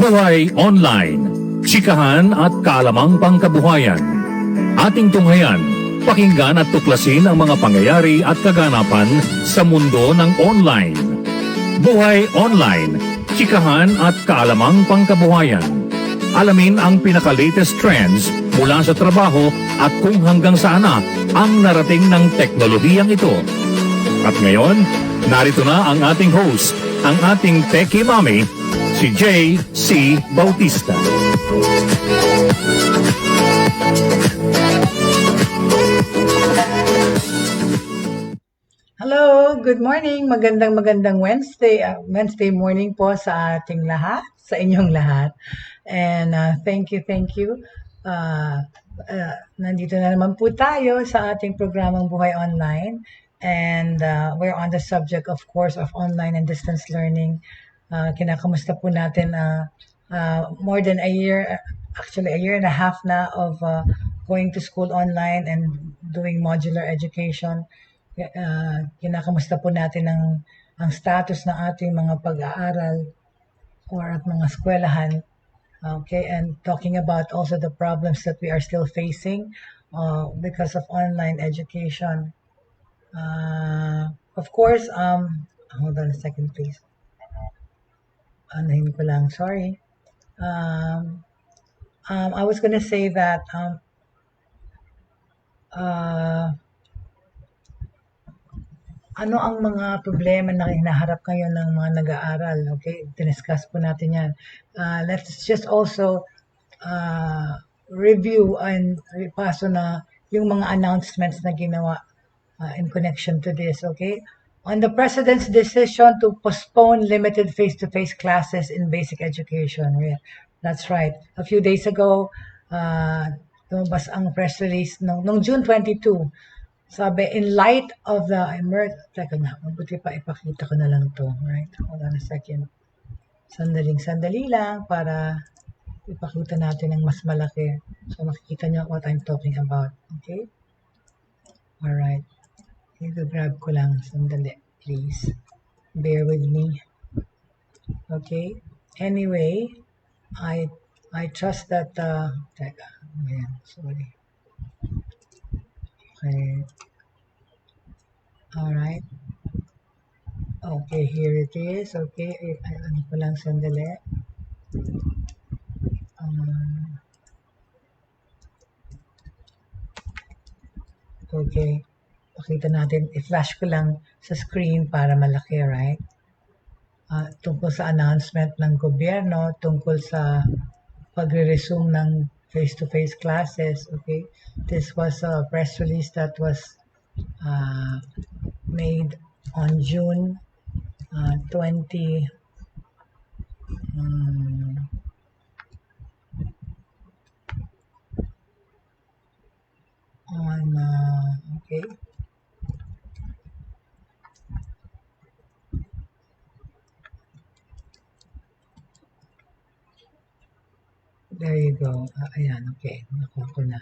Buhay Online, chikahan at kaalamang pangkabuhayan. Ating tunghayan, pakinggan at tuklasin ang mga pangyayari at kaganapan sa mundo ng online. Buhay Online, chikahan at kaalamang pangkabuhayan. Alamin ang pinaka-latest trends mula sa trabaho at kung hanggang saan na ang narating ng teknolohiyang ito. At ngayon, narito na ang ating host, ang ating Techie Mami, si Jaye Bautista. Hello, good morning. Magandang Wednesday morning po sa ating lahat, sa inyong lahat. And thank you. Nandito na naman po tayo sa ating programang Buhay Online. And we're on the subject, of course, of online and distance learning. Kinakamusta po natin more than a year, actually a year and a half na of going to school online and doing modular education. Kinakamusta po natin ang status ng ating mga pag-aaral or at mga eskwelahan. Okay, and talking about also the problems that we are still facing because of online education. Of course, hold on a second, please. Anahin ko lang, sorry. I was gonna say that ano ang mga problema na hinaharap ngayon ng mga nag-aaral? Okay, diniscuss po natin yan. Let's just also review and repaso na yung mga announcements na ginawa in connection to this, okay? On the President's decision to postpone limited face-to-face classes in basic education. Yeah, that's right. A few days ago, lumabas ang press release nung June 22. Sabi, in light of the teka nga, mabuti pa ipakita ko na lang to, right? Hold on a second. Sandali lang para ipakita natin ng mas malaki. So makikita niyo what I'm talking about, okay? Alright. Ito grab ko lang, sandali, please. Bear with me. Okay? Anyway, I trust that, teka, ayan, sorry. Okay. Alright. Okay, here it is. Okay, ano ko lang sandali. Okay. Pakita natin. I-flash ko lang sa screen para malaki, right? Tungkol sa announcement ng gobyerno, tungkol sa pagre-resume ng face-to-face classes, okay? This was a press release that was made on June 20. Okay. There you go. Ayan, okay. Nakuha ko na.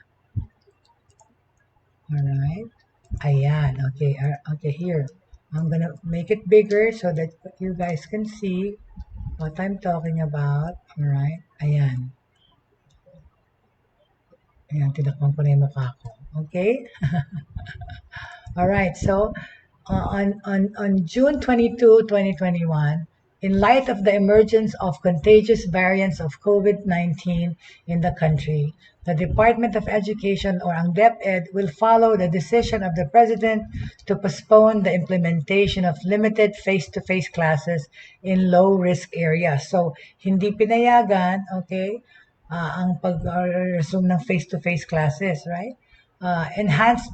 Alright. Ayan, okay. Okay, here. I'm gonna make it bigger so that you guys can see what I'm talking about. Alright. Ayan. Ayan, tinakpan ko na yung mukha ko. Okay? Alright, so on June 22, 2021, in light of the emergence of contagious variants of COVID-19 in the country, the Department of Education, or ang DepEd, will follow the decision of the President to postpone the implementation of limited face-to-face classes in low-risk areas. So, hindi pinayagan, okay, ang pag-resume ng face-to-face classes, right? Enhanced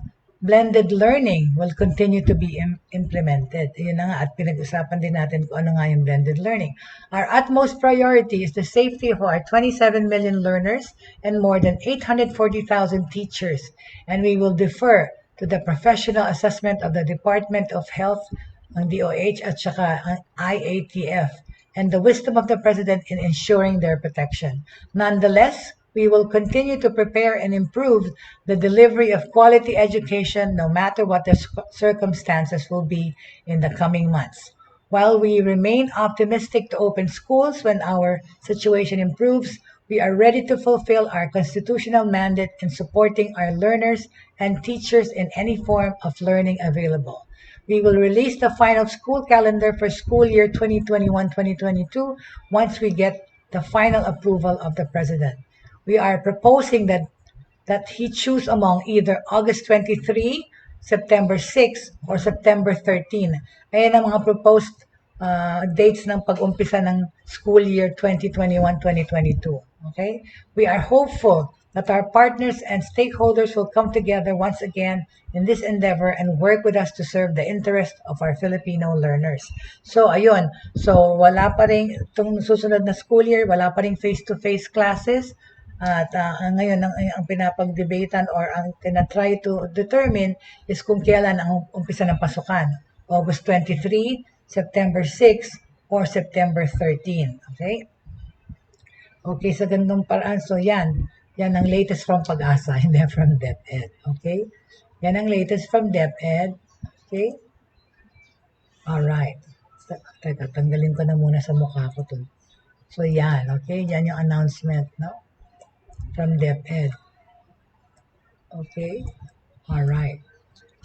blended learning will continue to be implemented. Yun na nga, at pinag-usapan din natin kung ano nga yung blended learning. Our utmost priority is the safety of our 27 million learners and more than 840,000 teachers. And we will defer to the professional assessment of the Department of Health, ang DOH, at saka ang IATF, and the wisdom of the President in ensuring their protection. Nonetheless, we will continue to prepare and improve the delivery of quality education no matter what the circumstances will be in the coming months. While we remain optimistic to open schools when our situation improves, we are ready to fulfill our constitutional mandate in supporting our learners and teachers in any form of learning available. We will release the final school calendar for school year 2021-2022 once we get the final approval of the President. We are proposing that he choose among either August 23, September 6, or September 13. Ayan ang mga proposed dates ng pag-umpisa ng school year 2021-2022. Okay? We are hopeful that our partners and stakeholders will come together once again in this endeavor and work with us to serve the interest of our Filipino learners. So, ayun. So, wala pa rin itong susunod na school year, wala pa rin face-to-face classes. At ngayon, ang pinapag-debatean or ang tinatry to determine is kung kailan ang umpisa ng pasukan. August 23, September 6, or September 13. Okay? Okay, sa ganitong paraan. So, yan. Yan ang latest from Pag-asa, hindi from DepEd. Okay? Yan ang latest from DepEd. Okay? Alright. Teka, tanggalin ko na muna sa mukha ko to. So, yan. Okay? Yan yung announcement, no? From DepEd. Okay? Alright.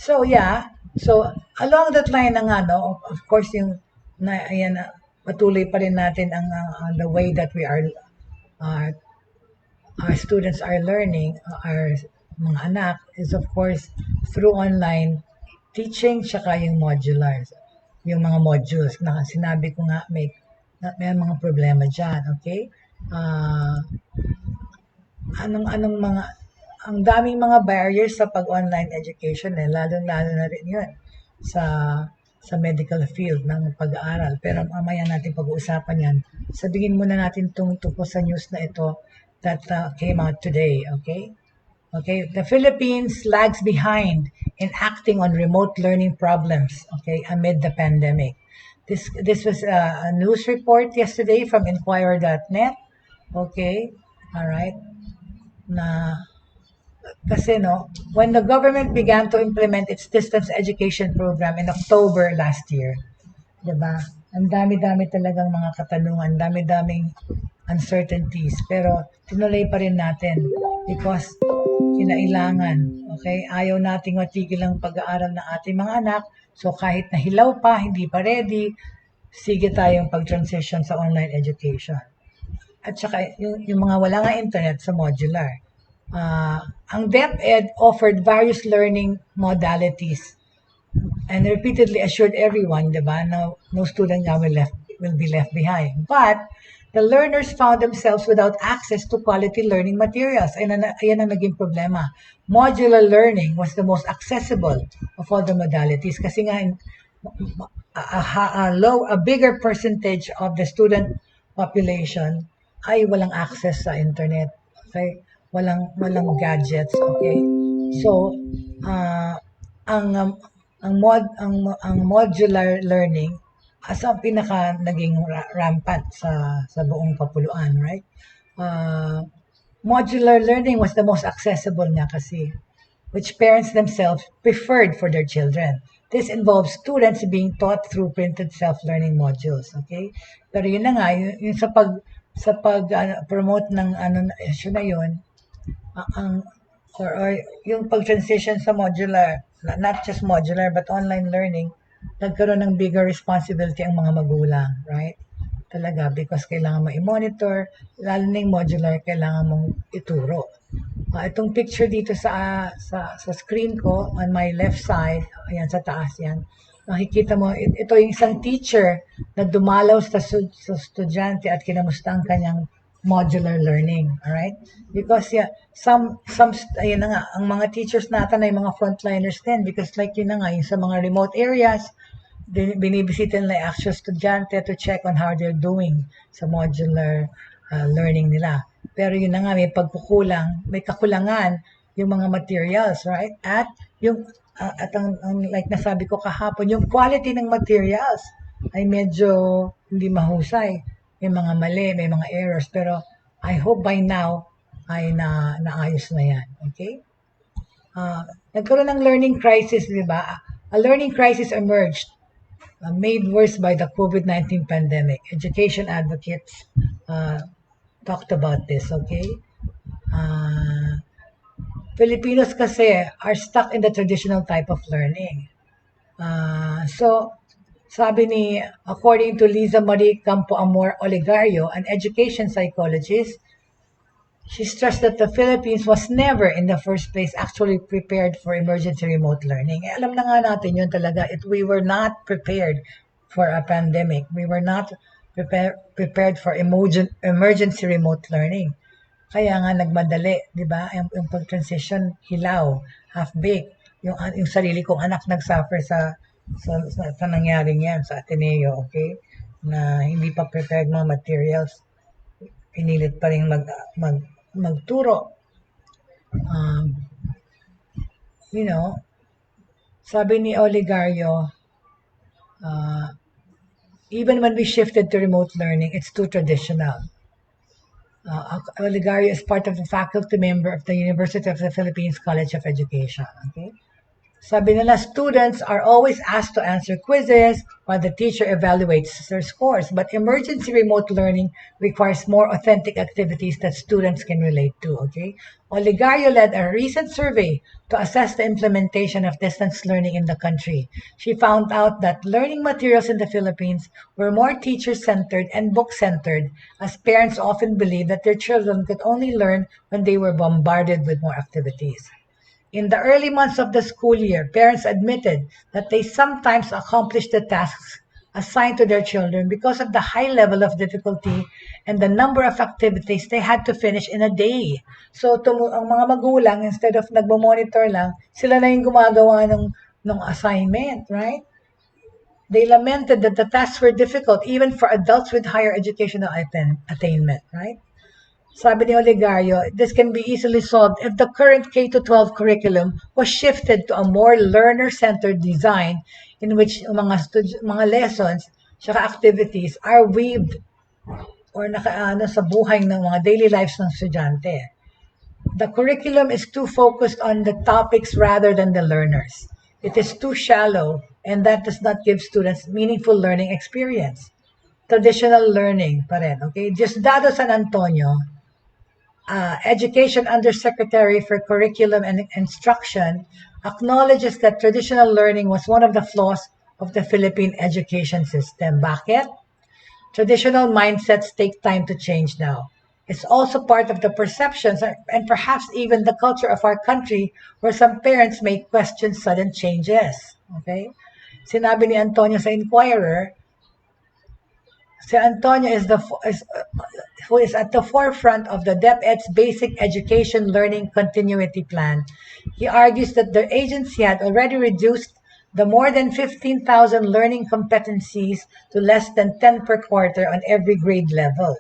So, yeah. So, along that line ng of course, yung ayan, patuloy pa rin natin ang the way that we are our students are learning, our mga anak, is of course through online teaching, tsaka yung modulars, yung mga modules na sinabi ko nga may mga problema dyan, okay? Ang daming mga barriers sa pag-online education lalo na rin yun sa medical field ng pag-aaral. Pero mamaya natin pag-uusapan yan. Sabihin muna natin tungkol sa news na ito that came out today, okay? Okay, the Philippines lags behind in acting on remote learning problems, okay, amid the pandemic. This was a news report yesterday from Inquirer.net, okay, all right, na kasi when the government began to implement its distance education program in October last year, 'di ba? Ang dami-dami talagang mga katanungan, dami-daming uncertainties, pero tinuloy pa rin natin because kinailangan, okay? Ayaw nating matigil ang pag-aaral ng ating mga anak, so kahit nahilaw pa, hindi pa ready, sige tayong pag-transition sa online education. At saka yung mga wala nga internet sa modular. Ang DepEd offered various learning modalities and repeatedly assured everyone, diba, no student now will be left behind. But the learners found themselves without access to quality learning materials. Ayan ang naging problema. Modular learning was the most accessible of all the modalities kasi nga a bigger percentage of the student population ay walang access sa internet. Okay? Walang gadgets, okay? So, ang modular learning as ang pinaka naging rampant sa buong kapuluan, right? Modular learning was the most accessible nga kasi, which parents themselves preferred for their children. This involves students being taught through printed self-learning modules, okay? Pero yun na nga, yung sa promote ng issue na yun, or yung pag-transition sa modular, not just modular but online learning, nagkaroon ng bigger responsibility ang mga magulang, right? Talaga, because kailangan mo i-monitor, lalo na yung modular, kailangan mong ituro. Itong picture dito sa screen ko, on my left side, ayan, sa taas yan, makikita mo, ito yung isang teacher na dumalaw sa estudyante at kinamusta ang kanyang modular learning, alright? Because ayun na nga, ang mga teachers natin ay mga frontliners din because like yun na nga, yung sa mga remote areas, binibisita nila yung actual estudyante to check on how they're doing sa modular learning nila. Pero yun na nga, may kakulangan yung mga materials, right? At ang like nasabi ko kahapon, yung quality ng materials ay medyo hindi mahusay. May mga mali, may mga errors, pero I hope by now ay naayos na yan. Okay? Nagkaroon ng learning crisis, di ba? A learning crisis emerged made worse by the COVID-19 pandemic. Education advocates talked about this, okay? Filipinos kasi are stuck in the traditional type of learning. So, sabi ni, according to Liza Marie Campo Amor Oligario, an education psychologist, she stressed that the Philippines was never in the first place actually prepared for emergency remote learning. Alam na nga natin yun talaga. We were not prepared for a pandemic. We were not prepared for emergency remote learning. Kaya nga nagmadali, di ba? Yung pag-transition, hilaw, half-baked. Yung sarili kong anak nagsuffer sa nangyaring yan sa Ateneo, okay? Na hindi pa prepared mga materials. Pinilit pa rin magturo. You know, sabi ni Oligario, even when we shifted to remote learning, it's too traditional. Oligario is part of the faculty member of the University of the Philippines College of Education. Okay? Sabi nila, students are always asked to answer quizzes while the teacher evaluates their scores. But emergency remote learning requires more authentic activities that students can relate to. Okay? Oligario led a recent survey to assess the implementation of distance learning in the country. She found out that learning materials in the Philippines were more teacher-centered and book-centered, as parents often believe that their children could only learn when they were bombarded with more activities. In the early months of the school year, parents admitted that they sometimes accomplished the tasks assigned to their children because of the high level of difficulty and the number of activities they had to finish in a day. So, ang mga magulang, instead of nagmo-monitor lang, sila na yung gumagawa ng assignment, right? They lamented that the tasks were difficult even for adults with higher educational attainment, right? Sabi ni Oligario, this can be easily solved if the current K-12 curriculum was shifted to a more learner-centered design in which mga lessons saka activities are weaved or nakaano sa buhay ng mga daily lives ng estudyante. The curriculum is too focused on the topics rather than the learners. It is too shallow, and that does not give students meaningful learning experience. Traditional learning pa rin, okay? Diosdado San Antonio, Education Undersecretary for Curriculum and Instruction, acknowledges that traditional learning was one of the flaws of the Philippine education system. Bakit? Traditional mindsets take time to change now. It's also part of the perceptions and perhaps even the culture of our country where some parents may question sudden changes. Okay? Sinabi ni Antonio sa Inquirer, si Antonio who is at the forefront of the DepEd's Basic Education Learning Continuity Plan. He argues that the agency had already reduced the more than 15,000 learning competencies to less than 10 per quarter on every grade level.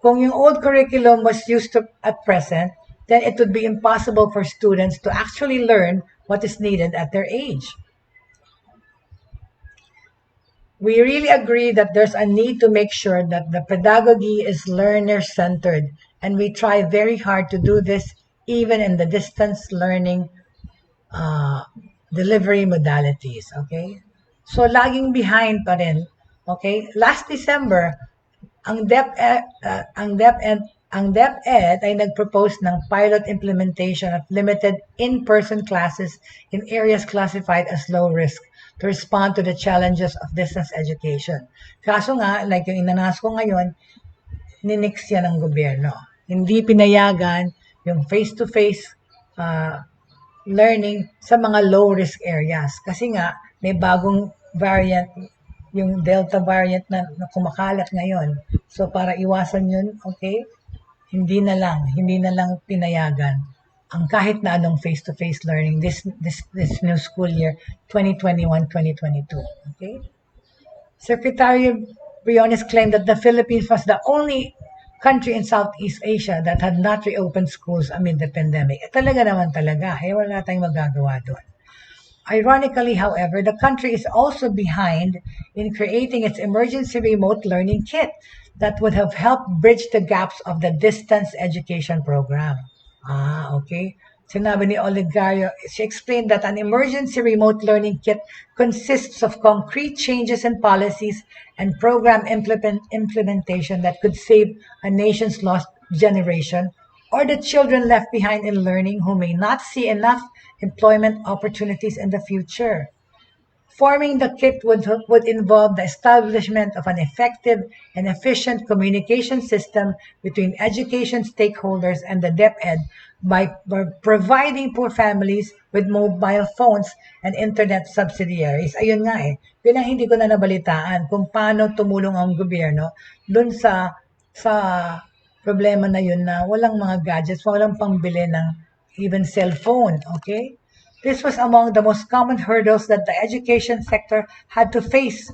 Kung yung old curriculum was used at present, then it would be impossible for students to actually learn what is needed at their age. We really agree that there's a need to make sure that the pedagogy is learner-centered, and we try very hard to do this even in the distance learning delivery modalities, okay? So, laging behind pa rin, okay? Last December, ang DepEd ay nag-propose ng pilot implementation of limited in-person classes in areas classified as low risk to respond to the challenges of distance education. Kaso nga, like yung inanas ko ngayon, ninix yan ng gobyerno. Hindi pinayagan yung face-to-face learning sa mga low-risk areas. Kasi nga, may bagong variant, yung Delta variant na kumakalat ngayon. So, para iwasan yun, okay, hindi na lang pinayagan ang kahit na anong face-to-face learning this new school year, 2021-2022. Okay? Secretary Briones claimed that the Philippines was the only country in Southeast Asia that had not reopened schools amid the pandemic. Talaga naman talaga. Wala tayong magagawa doon. Ironically, however, the country is also behind in creating its emergency remote learning kit that would have helped bridge the gaps of the distance education program. Okay. sinabi ni Olegario, she explained that an emergency remote learning kit consists of concrete changes in policies and program implementation that could save a nation's lost generation or the children left behind in learning who may not see enough employment opportunities in the future. Forming the kit would involve the establishment of an effective and efficient communication system between education stakeholders and the DepEd by providing poor families with mobile phones and internet subsidiaries. Ayun nga eh, yun ang hindi ko na nabalitaan kung paano tumulong ang gobyerno dun sa problema na yun na walang mga gadgets, walang pangbili ng even cellphone, okay? This was among the most common hurdles that the education sector had to face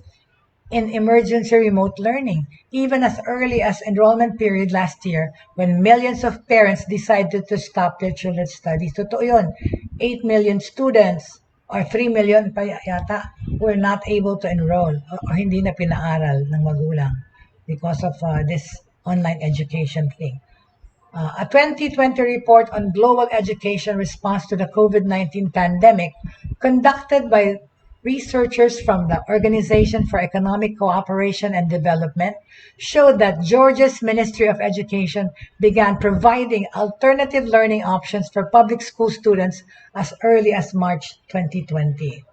in emergency remote learning, even as early as enrollment period last year when millions of parents decided to stop their children's studies. Totoo yun, 8 million students or 3 million pa yata were not able to enroll o hindi na pinaaral ng magulang because of this online education thing. A 2020 report on global education response to the COVID-19 pandemic conducted by researchers from the Organization for Economic Cooperation and Development showed that Georgia's Ministry of Education began providing alternative learning options for public school students as early as March 2020.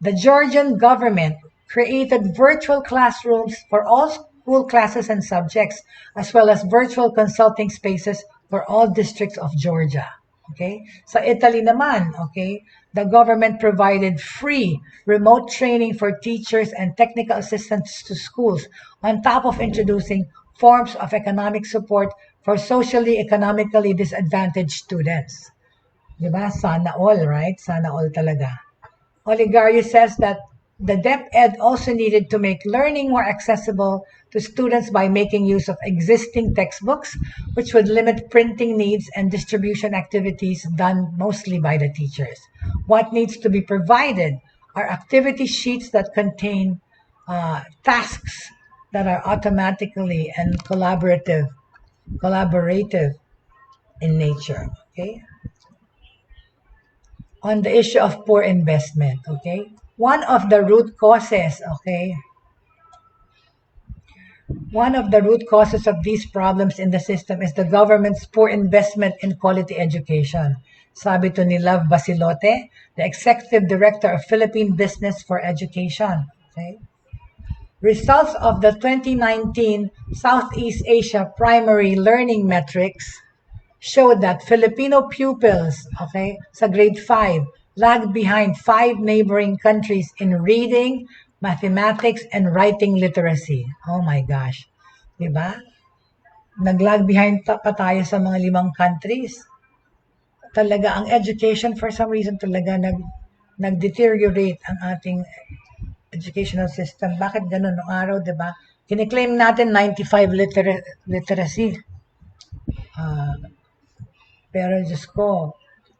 The Georgian government created virtual classrooms for all school classes and subjects, as well as virtual consulting spaces for all districts of Georgia. Okay? Sa Italy naman, okay, the government provided free remote training for teachers and technical assistants to schools, on top of introducing forms of economic support for socially, economically disadvantaged students. Diba? Sana all, right? Sana all talaga. Olegario says that the DepEd also needed to make learning more accessible to students by making use of existing textbooks, which would limit printing needs and distribution activities done mostly by the teachers. What needs to be provided are activity sheets that contain tasks that are automatically and collaborative in nature. Okay. On the issue of poor investment, okay? One of the root causes, okay? One of the root causes of these problems in the system is the government's poor investment in quality education. Sabi to ni Love Basilote, the Executive Director of Philippine Business for Education, okay? Results of the 2019 Southeast Asia Primary Learning Metrics showed that Filipino pupils, okay, sa grade 5, lagged behind 5 neighboring countries in reading, mathematics, and writing literacy. Oh my gosh. Diba? Nag-lag behind pa tayo sa mga 5 countries. Talaga, ang education, for some reason, talaga nag-deteriorate ang ating educational system. Bakit ganun nung araw, diba? Kiniklaim natin 95 literacy. Pero Diyos ko,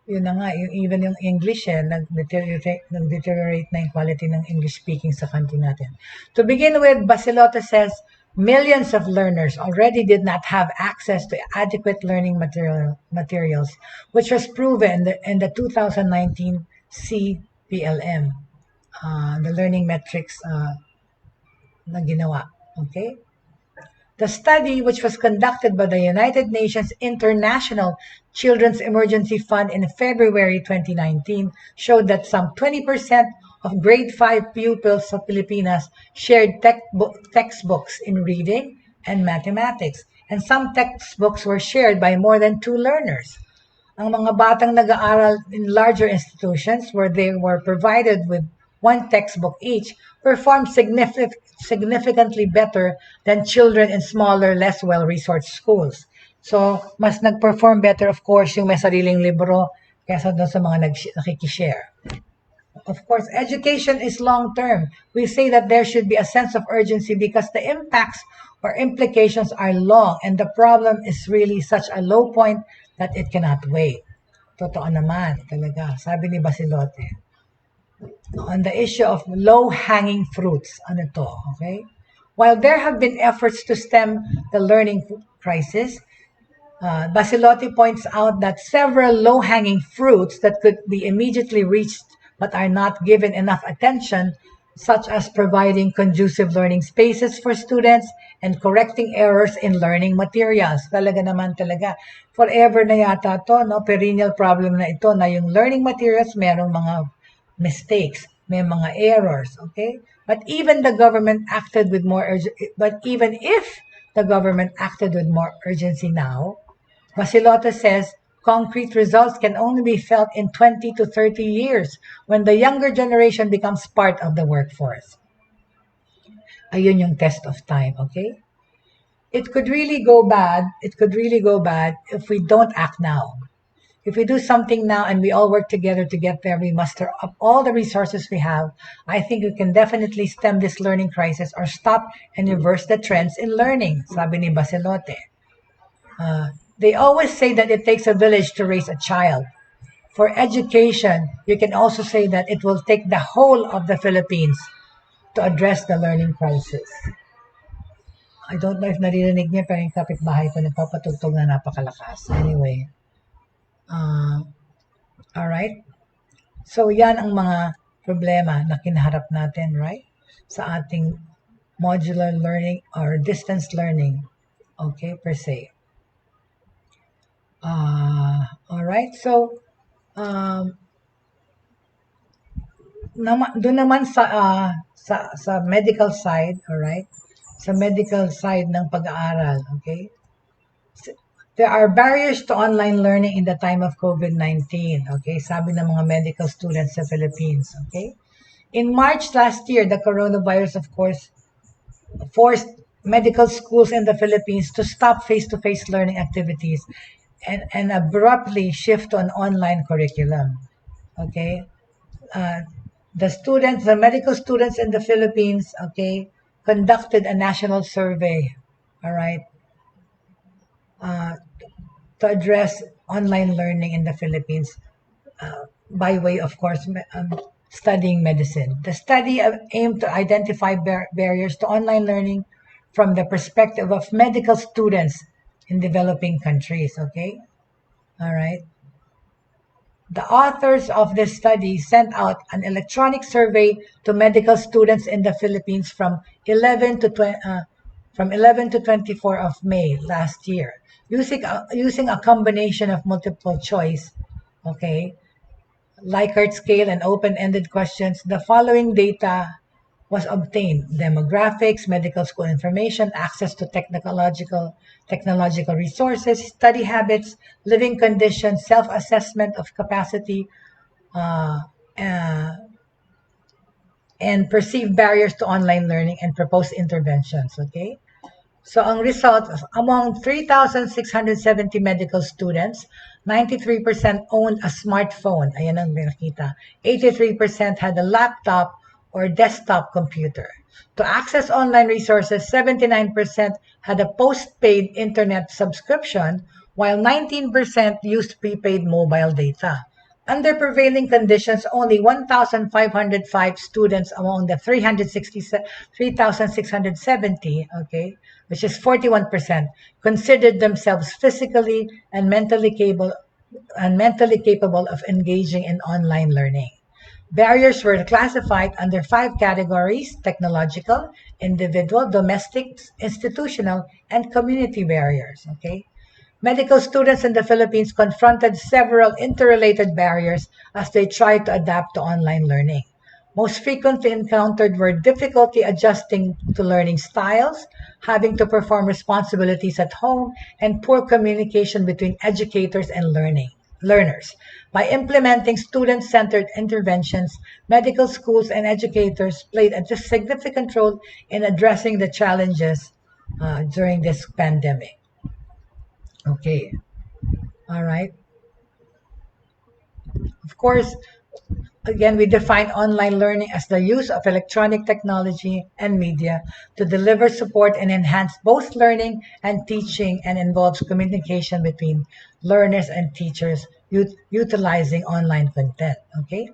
yun na nga, even yung English nag-deteriorate na yung quality ng English speaking sa country natin. To begin with, Basilote says millions of learners already did not have access to adequate learning materials, which was proven in the 2019 CPLM, the learning metrics na ginawa. Okay? The study, which was conducted by the United Nations International Children's Emergency Fund in February 2019, showed that some 20% of grade 5 pupils of Filipinas shared textbooks in reading and mathematics, and some textbooks were shared by more than 2 learners. Ang mga batang nag-aaral in larger institutions where they were provided with 1 textbook each performed significantly better than children in smaller, less well-resourced schools. So, mas nag-perform better, of course, yung may sariling libro kaysa doon sa mga nakikishare. Of course, education is long-term. We say that there should be a sense of urgency because the impacts or implications are long and the problem is really such a low point that it cannot wait. Totoo naman, talaga. Sabi ni Basilote. On the issue of low-hanging fruits, ano to, okay? While there have been efforts to stem the learning crisis, Basilotti points out that several low-hanging fruits that could be immediately reached but are not given enough attention, such as providing conducive learning spaces for students and correcting errors in learning materials. Talaga naman talaga. Forever na yata to, no? Perennial problem na ito na yung learning materials merong mga mistakes, may mga errors, okay? But even the government acted with more but even if the government acted with more urgency now, Basilotto says concrete results can only be felt in 20 to 30 years when the younger generation becomes part of the workforce. Ayun yung test of time, okay? It could really go bad. It could really go bad if we don't act now. If we do something now and we all work together to get there, we muster up all the resources we have. I think we can definitely stem this learning crisis or stop and reverse the trends in learning, sabi ni Basilote. They always say that it takes a village to raise a child. For education, you can also say that it will take the whole of the Philippines to address the learning crisis. I don't know if naririnig niya, pero yung kapitbahay ko nagpapatugtog na napakalakas. Anyway. Alright? So, yan ang mga problema na kinaharap natin, right? Sa ating modular learning or distance learning. Okay, per se. Alright, so, doon naman sa medical side, alright? Sa medical side ng pag-aaral, okay? There are barriers to online learning in the time of COVID-19, okay? Sabi ng mga medical students sa Philippines, okay? In March last year, the coronavirus, of course, forced medical schools in the Philippines to stop face-to-face learning activities and abruptly shift to an online curriculum, okay? The medical students in the Philippines, okay, conducted a national survey, all right, to address online learning in the Philippines by way, of course, studying medicine. The study aimed to identify barriers to online learning from the perspective of medical students in developing countries, okay? All right. The authors of this study sent out an electronic survey to medical students in the Philippines from 11 to 24 of May last year, using a combination of multiple choice, okay, Likert scale and open-ended questions. The following data was obtained: demographics, medical school information, access to technological resources, study habits, living conditions, self-assessment of capacity, and perceived barriers to online learning and proposed interventions, okay? So ang result, among 3,670 medical students, 93% owned a smartphone. Ayan ang nakita. 83% had a laptop or desktop computer. To access online resources, 79% had a postpaid internet subscription, while 19% used prepaid mobile data. Under prevailing conditions, only 1,505 students among the 3,670, okay, which is 41%, considered themselves physically and mentally capable of engaging in online learning. Barriers were classified under 5 categories: technological, individual, domestic, institutional, and community barriers, okay? Medical students in the Philippines confronted several interrelated barriers as they tried to adapt to online learning. Most frequently encountered were difficulty adjusting to learning styles, having to perform responsibilities at home, and poor communication between educators and learners. By implementing student-centered interventions, medical schools and educators played a significant role in addressing the challenges during this pandemic. Okay. All right. Of course, again, we define online learning as the use of electronic technology and media to deliver support and enhance both learning and teaching, and involves communication between learners and teachers utilizing online content. Okay.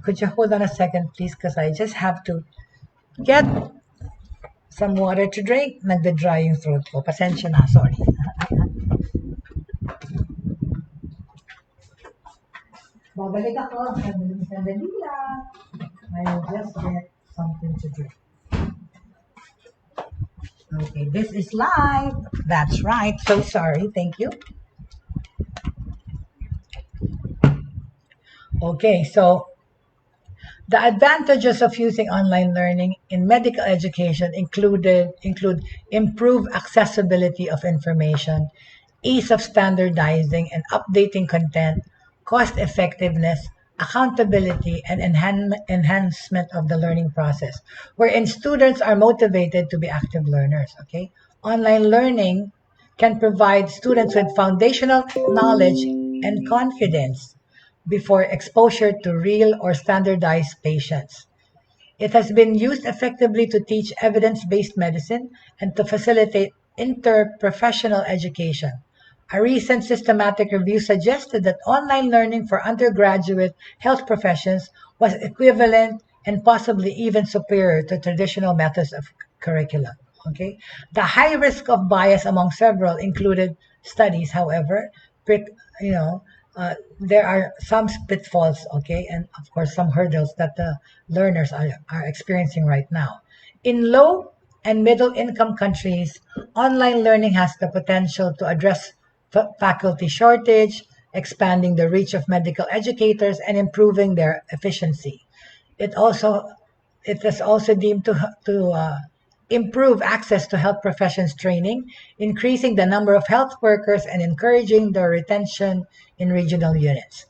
Could you hold on a second, please? Because I just have to get some water to drink. Nagda-dry yung throat ko. Pasensya na, sorry. Babalik ako. Sandali lang. I will just get something to drink. Okay, this is live. That's right. So sorry. Thank you. Okay, so the advantages of using online learning in medical education include improved accessibility of information, ease of standardizing and updating content, cost effectiveness, accountability, and enhancement of the learning process, wherein students are motivated to be active learners. Okay, online learning can provide students with foundational knowledge and confidence before exposure to real or standardized patients. It has been used effectively to teach evidence-based medicine and to facilitate interprofessional education. A recent systematic review suggested that online learning for undergraduate health professions was equivalent and possibly even superior to traditional methods of curriculum. Okay, the high risk of bias among several included studies, however, you know, there are some pitfalls, okay, and of course some hurdles that the learners are experiencing right now. In low and middle income countries, online learning has the potential to address faculty shortage, expanding the reach of medical educators, and improving their efficiency. It also it is also deemed to improve access to health professions training, increasing the number of health workers and encouraging their retention in regional units.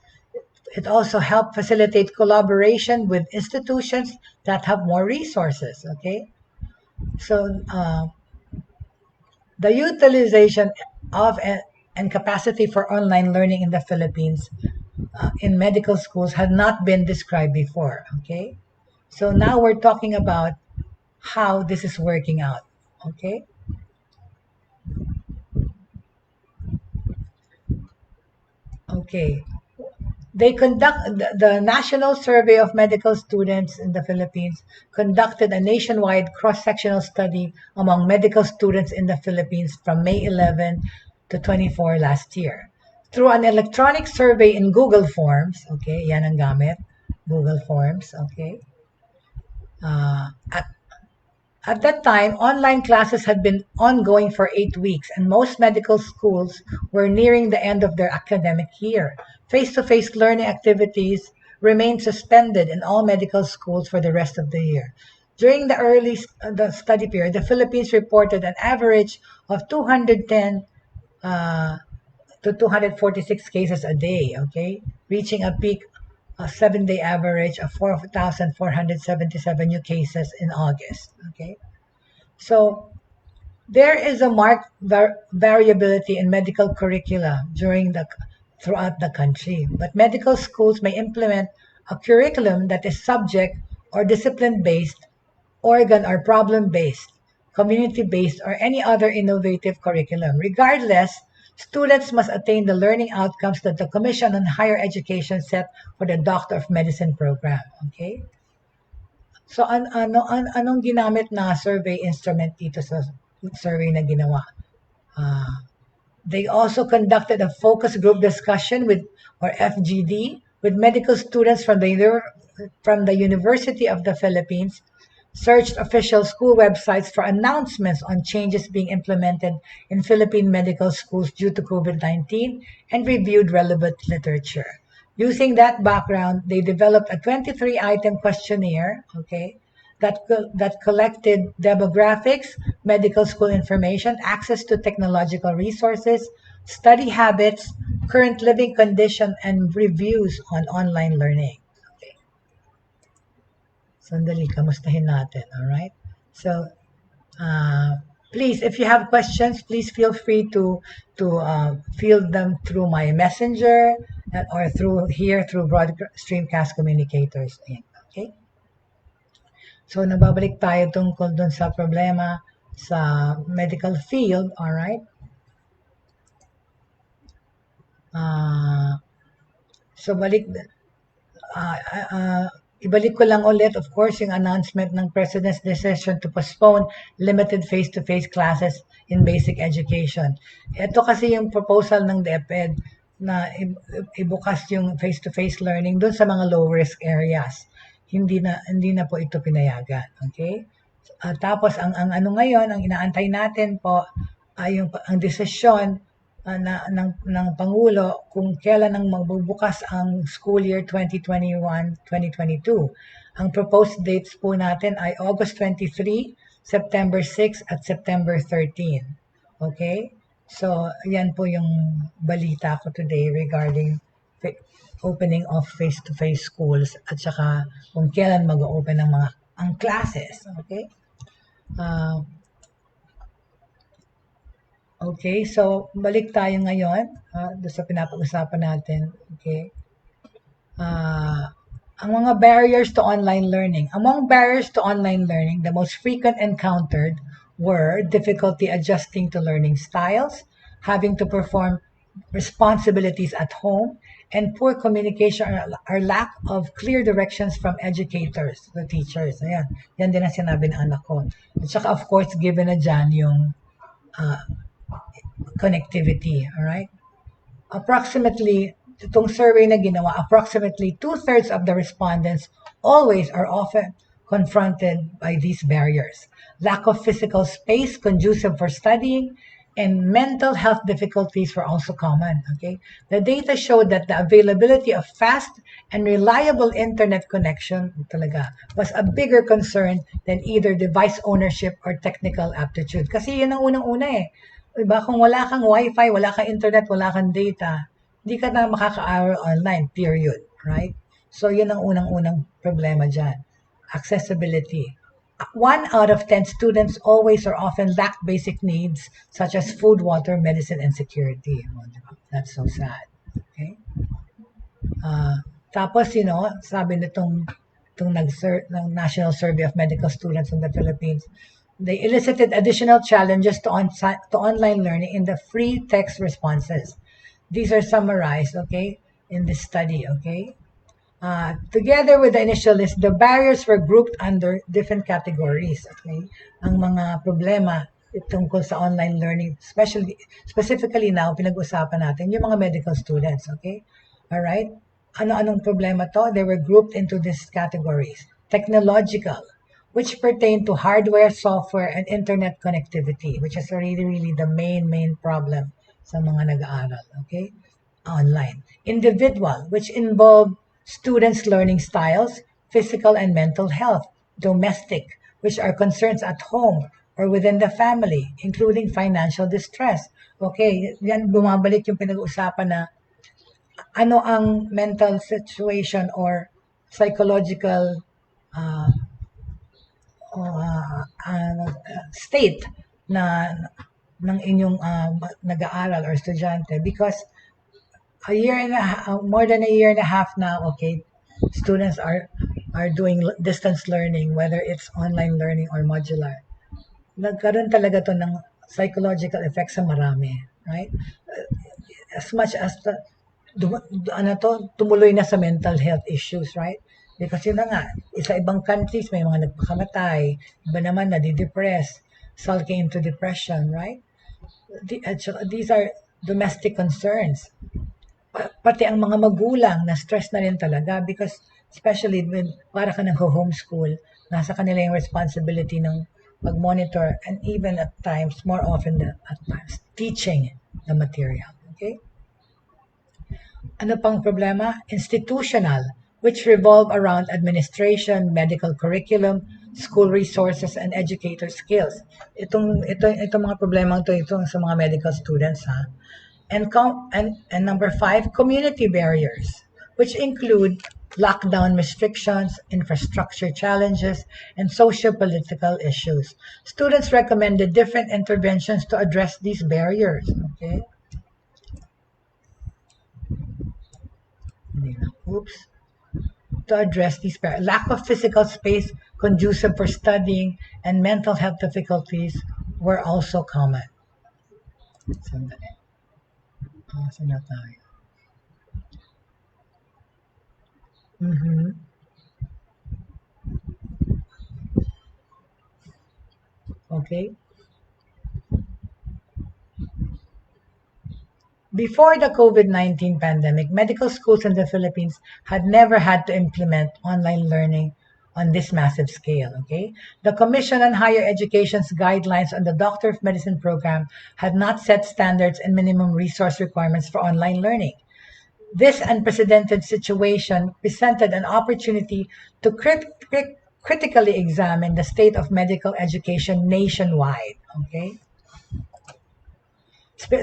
It also helped facilitate collaboration with institutions that have more resources. Okay, so the utilization of and capacity for online learning in the Philippines in medical schools had not been described before. Okay, so now we're talking about how this is working out. Okay. Okay. The National Survey of Medical Students in the Philippines conducted a nationwide cross-sectional study among medical students in the Philippines from May 11 to 24 last year. Through an electronic survey in Google Forms, okay, yan ang gamit, Google Forms, okay. At that time, online classes had been ongoing for 8 weeks, and most medical schools were nearing the end of their academic year. Face-to-face learning activities remained suspended in all medical schools for the rest of the year. During the study period, the Philippines reported an average of 210 to 246 cases a day, okay, reaching a peak a 7-day average of 4,477 new cases in August. Okay, so there is a marked variability in medical curricula throughout the country, but medical schools may implement a curriculum that is subject or discipline based, organ or problem based, community based, or any other innovative curriculum. Regardless, students must attain the learning outcomes that the Commission on Higher Education set for the Doctor of Medicine program. Okay? So anong ginamit na survey instrument dito sa survey na ginawa? They also conducted a focus group discussion or FGD with medical students from the University of the Philippines, searched official school websites for announcements on changes being implemented in Philippine medical schools due to COVID-19, and reviewed relevant literature. Using that background, they developed a 23-item questionnaire, okay, that collected demographics, medical school information, access to technological resources, study habits, current living condition, and reviews on online learning. Sandali, kamustahin natin, all right? So, please, if you have questions, please feel free to field them through my messenger or through broad streamcast communicators. Okay? So, nababalik tayo tungkol dun sa problema sa medical field, all right? So, ibalik ko lang ulit, of course, yung announcement ng President's decision to postpone limited face-to-face classes in basic education. Ito kasi yung proposal ng DepEd na ibukas yung face-to-face learning doon sa mga low-risk areas. Hindi na po ito pinayagan. Okay? Tapos ang ano ngayon, ang inaantay natin po ay ang desisyon ng Pangulo kung kailan ang magbubukas ang school year 2021-2022. Ang proposed dates po natin ay August 23, September 6, at September 13. Okay? So, yan po yung balita ko today regarding opening of face-to-face schools at saka kung kailan mag-open ang classes. Okay? Okay, so balik tayo ngayon doon sa pinapag-usapan natin. Okay. Ang mga barriers to online learning. Among barriers to online learning, the most frequent encountered were difficulty adjusting to learning styles, having to perform responsibilities at home, and poor communication or lack of clear directions from educators, the teachers. Ayan, yan din ang sinabi ng anak ko. At saka of course, given na dyan yung connectivity, all right? Itong survey na ginawa, approximately 2/3 of the respondents always or often confronted by these barriers. Lack of physical space conducive for studying and mental health difficulties were also common. Okay, the data showed that the availability of fast and reliable internet connection talaga was a bigger concern than either device ownership or technical aptitude. Kasi yun ang unang-una eh. Diba? Kung wala kang wifi, wala kang internet, wala kang data, hindi ka na makaka-aral online, period. Right? So yun ang unang-unang problema dyan. Accessibility. 1 out of 10 students always or often lack basic needs such as food, water, medicine, and security. That's so sad. Okay? Tapos, sabi nitong ng National Survey of Medical Students in the Philippines, they elicited additional challenges to online learning in the free text responses. These are summarized, okay, in this study, okay? Together with the initial list, the barriers were grouped under different categories. Okay? Ang mga problema tungkol sa online learning, specifically now, pinag-usapan natin yung mga medical students. Okay? Alright? Ano-anong problema to? They were grouped into these categories. Technological, which pertain to hardware, software, and internet connectivity, which is really the main problem sa mga nag-aaral. Okay? Online. Individual, which involve students' learning styles, physical and mental health. Domestic, which are concerns at home or within the family, including financial distress. Okay, yan bumabalik yung pinag-uusapan na ano ang mental situation or psychological state ng inyong nag-aaral or estudyante, because more than a year and a half now, okay, students are doing distance learning, whether it's online learning or modular. Nagkaroon talaga to ng psychological effects sa marami, right? As much as tumuloy na sa mental health issues, right? Because yun na nga, sa ibang countries may mga nagpakamatay, iba naman nadidepress, sulking into depression, right? These are domestic concerns. Pati ang mga magulang na stress na rin talaga, because especially when para ka nag-homeschool, nasa kanila yung responsibility ng mag-monitor and even at times, more often than at times, teaching the material. Okay? Ano pang problema? Institutional, which revolve around administration, medical curriculum, school resources, and educator skills. Itong mga problema ito sa mga medical students, ha? And number 5, community barriers, which include lockdown restrictions, infrastructure challenges, and social-political issues. Students recommended different interventions to address these barriers. Okay. Oops. To address these barriers. Lack of physical space conducive for studying and mental health difficulties were also common. Sandali. Saan na tayo? Okay? Before the COVID-19 pandemic, medical schools in the Philippines had never had to implement online learning on this massive scale. Okay, the Commission on Higher Education's guidelines on the Doctor of Medicine program had not set standards and minimum resource requirements for online learning. This unprecedented situation presented an opportunity to critically examine the state of medical education nationwide. Okay,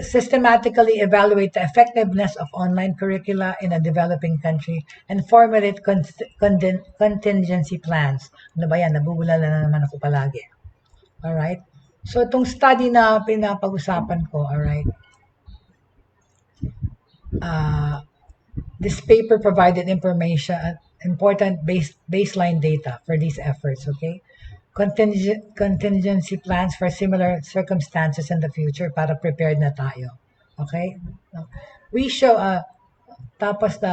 systematically evaluate the effectiveness of online curricula in a developing country, and formulate contingency plans. Ano ba yan? Nabubulala na naman ako palagi. Alright? So, itong study na pinapag-usapan ko, alright, this paper provided information, important baseline data for these efforts, okay? Contingency plans for similar circumstances in the future para prepared na tayo. Okay? We show, tapos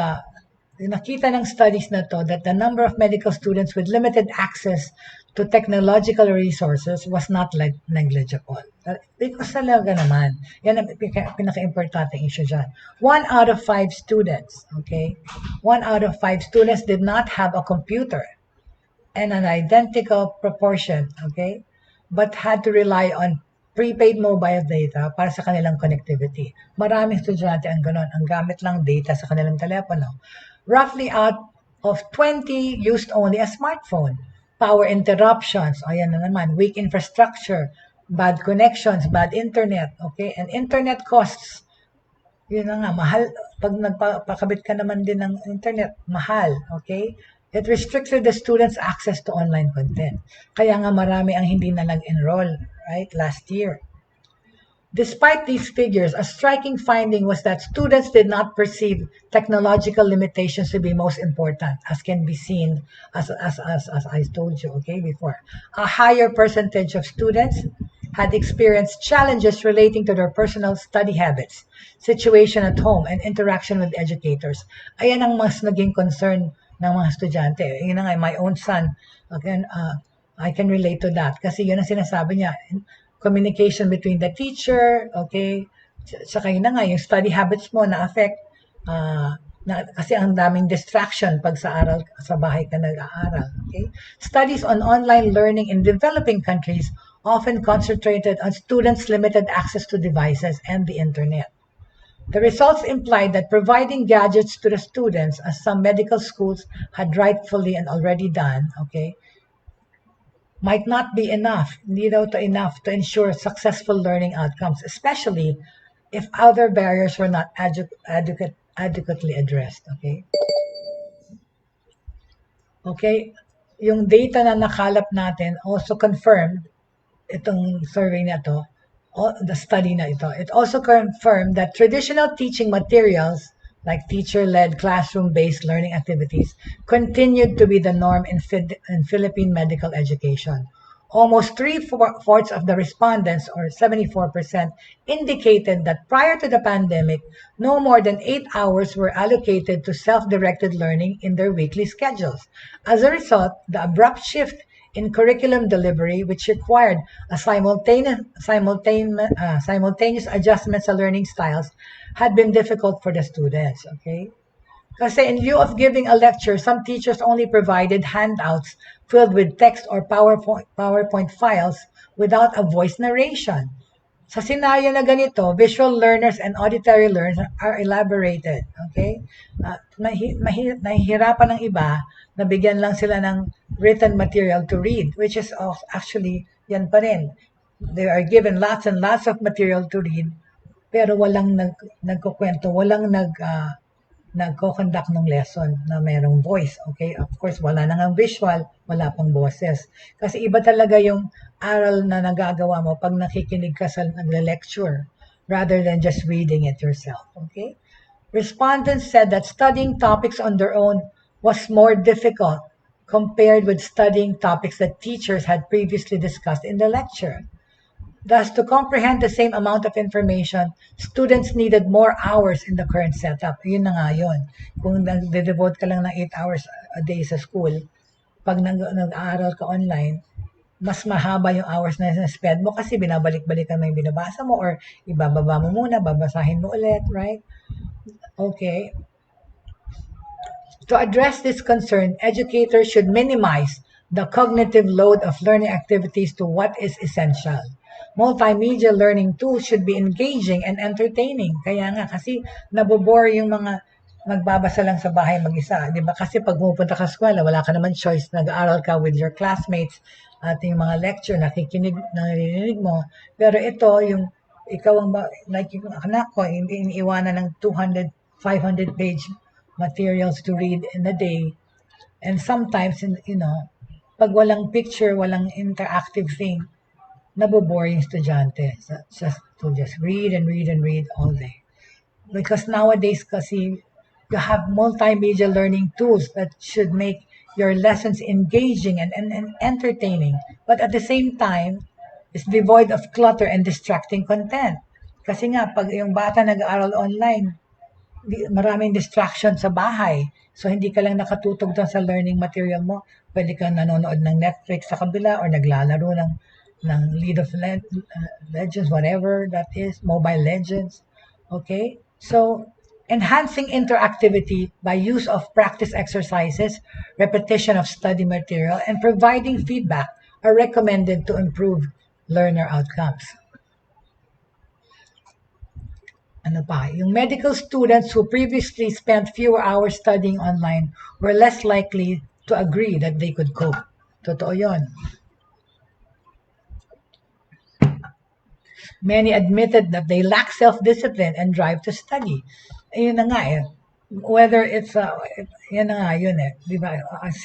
nakita ng studies na to that the number of medical students with limited access to technological resources was not negligible. Because talaga naman, yan ang pinaka-importanting issue dyan. 1 out of 5 students, okay? 1 out of 5 students did not have a computer and an identical proportion, okay? But had to rely on prepaid mobile data para sa kanilang connectivity. Maraming estudyante ang ganon, ang gamit lang data sa kanilang telepono. Roughly out of 20 used only a smartphone. Power interruptions, ayan na naman, weak infrastructure, bad connections, bad internet, okay? And internet costs, yun na nga, mahal. Pag nagpakabit ka naman din ng internet, mahal, okay? It restricted the students' access to online content. Kaya nga marami ang hindi na nag-enroll, right, last year. Despite these figures, a striking finding was that students did not perceive technological limitations to be most important, as can be seen, as I told you, okay, before. A higher percentage of students had experienced challenges relating to their personal study habits, situation at home, and interaction with educators. Ayan ang mas naging concern ng mga estudyante. Yun na nga, my own son, again, I can relate to that. Kasi yun ang sinasabi niya, communication between the teacher, okay, saka yun na nga, yung study habits mo na-affect, kasi ang daming distraction pag sa bahay ka nag-aaral. Okay? Studies on online learning in developing countries often concentrated on students' limited access to devices and the internet. The results implied that providing gadgets to the students, as some medical schools had rightfully and already done, okay, might not be enough, hindi daw to enough to ensure successful learning outcomes, especially if other barriers were not adequately addressed. Okay? Okay, yung data na nakalap natin also confirmed itong survey na to, the study na ito. It also confirmed that traditional teaching materials like teacher-led classroom-based learning activities continued to be the norm in Philippine medical education. Almost 3/4 of the respondents, or 74%, indicated that prior to the pandemic, no more than 8 hours were allocated to self-directed learning in their weekly schedules. As a result, the abrupt shift in curriculum delivery, which required a simultaneous adjustment to learning styles, had been difficult for the students. Okay? Kasi in lieu of giving a lecture, some teachers only provided handouts filled with text or PowerPoint files without a voice narration. Sa scenario na ganito, visual learners and auditory learners are elaborated. Okay? Nahihirapan ng iba na bigyan lang sila ng written material to read, which is actually yan pa rin. They are given lots and lots of material to read, pero walang nagkukwento, walang nagko-conduct ng lesson na merong voice. Okay? Of course, wala nang ang visual, wala pang boses. Kasi iba talaga yung aral na nagagawa mo pag nakikinig ka sa nagle-lecture rather than just reading it yourself. Okay? Respondents said that studying topics on their own was more difficult compared with studying topics that teachers had previously discussed in the lecture. Thus, to comprehend the same amount of information, students needed more hours in the current setup. Yun na nga yun. Kung nag-devote ka lang ng 8 hours a day sa school, pag nag-aaral ka online, mas mahaba yung hours na spend mo kasi binabalik-balikan mo yung binabasa mo or ibababa mo muna, babasahin mo ulit, right? Okay. To address this concern, educators should minimize the cognitive load of learning activities to what is essential. Multimedia learning tools should be engaging and entertaining. Kaya nga, kasi nabobore yung mga magbabasa lang sa bahay mag-isa. Di ba? Kasi pag pupunta ka sa eskwela, wala ka naman choice. Nag-aaral ka with your classmates at yung mga lecture, naririnig mo. Pero ito, yung ikaw ang, like yung anak ko, iniiwanan ng 200, 500 page materials to read in a day. And sometimes, pag walang picture, walang interactive thing, nabobore yung estudyante. So, just read and read and read all day. Because nowadays kasi, you have multimedia learning tools that should make your lessons engaging and entertaining. But at the same time, it's devoid of clutter and distracting content. Kasi nga, pag yung bata nag-aaral online, maraming distraction sa bahay. So, hindi ka lang nakatutok doon sa learning material mo. Pwede kang nanonood ng Netflix sa kabila or naglalaro ng League of Legends, whatever that is, Mobile Legends. Okay? So, enhancing interactivity by use of practice exercises, repetition of study material, and providing feedback are recommended to improve learner outcomes. Ano pa, yung medical students who previously spent fewer hours studying online were less likely to agree that they could cope. Totoo yon. Many admitted that they lack self-discipline and drive to study. Ayun na nga eh. Whether it's, yan na nga yun eh. Di ba? Always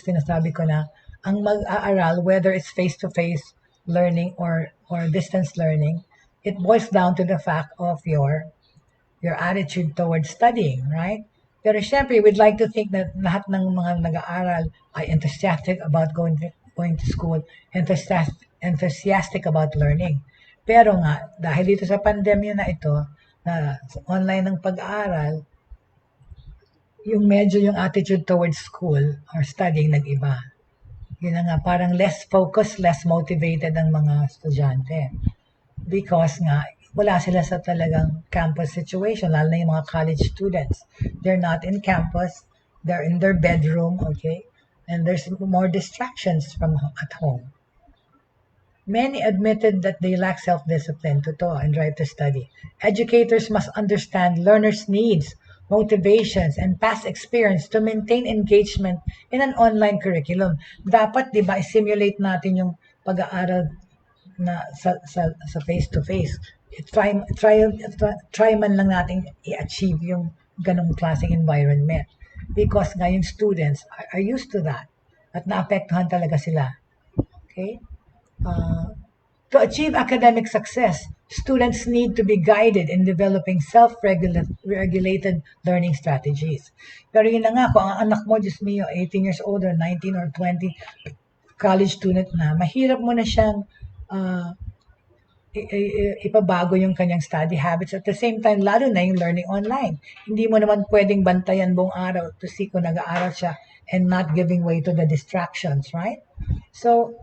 sinasabi ko na, ang mag-aaral, whether it's face-to-face learning or distance learning, it boils down to the fact of your attitude towards studying, right? Pero syempre, we'd like to think that lahat ng mga nag-aaral ay enthusiastic about going to school, enthusiastic about learning. Pero nga, dahil dito sa pandemya na ito, na online ng pag-aaral, yung medyo yung attitude towards school or studying nag-iba. Yun na nga, parang less focused, less motivated ang mga estudyante. Because nga, wala sila sa talagang campus situation, lalo na yung mga college students. They're not in campus, they're in their bedroom, okay? And there's more distractions from at home. Many admitted that they lack self-discipline, and drive to study. Educators must understand learners' needs, motivations, and past experience to maintain engagement in an online curriculum. Dapat, di ba, simulate natin yung pag-aaral na sa face-to-face. Try man lang natin i-achieve yung ganong klaseng environment. Because nga yung students are used to that. At naapektuhan talaga sila. Okay? To achieve academic success, students need to be guided in developing self-regulated learning strategies. Pero yun na nga, kung ang anak mo, just me, 18 years old or 19 or 20, college student na, mahirap mo na siyang ipabago yung kanyang study habits. At the same time, lalo na yung learning online. Hindi mo naman pwedeng bantayan buong araw to see kung nag-aaral siya and not giving way to the distractions, right? So,